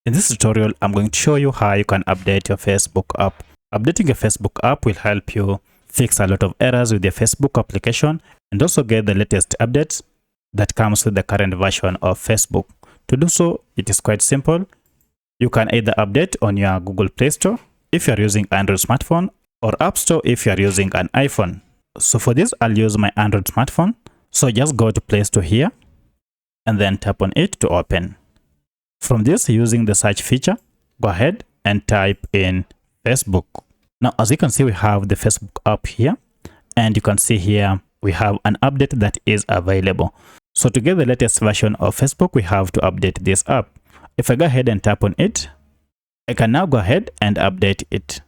In this tutorial, I'm going to show you how you can update your Facebook app. Updating your Facebook app will help you fix a lot of errors with your Facebook application and also get the latest updates that comes with the current version of Facebook. To do so, it is quite simple. You can either update on your Google Play Store if you're using Android smartphone or App Store if you're using an iPhone. So for this, I'll use my Android smartphone. So just go to Play Store here and then tap on it to open. From this, using the search feature, go ahead and type in Facebook. Now, as you can see, we have the Facebook app here, and you can see here we have an update that is available. So to get the latest version of Facebook, we have to update this app. If I go ahead and tap on it, I can now go ahead and update it.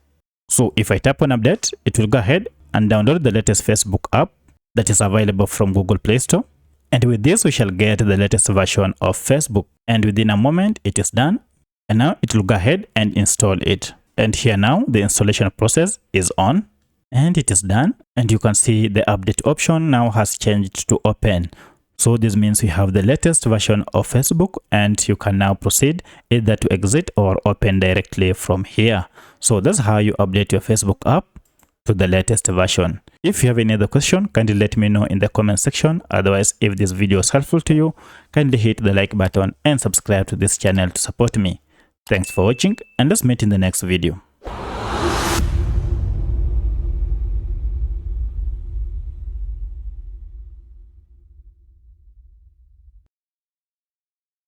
So if I tap on update, it will go ahead and download the latest Facebook app that is available from Google Play Store. And with this, we shall get the latest version of Facebook. And within a moment, it is done. And now it will go ahead and install it. And here now, the installation process is on. And it is done. And you can see the update option now has changed to open. So this means we have the latest version of Facebook, and you can now proceed either to exit or open directly from here. So that's how you update your Facebook app to the latest version. If you have any other question, kindly let me know in the comment section. Otherwise, if this video is helpful to you, kindly hit the like button and subscribe to this channel to support me. Thanks for watching, and let's meet in the next video.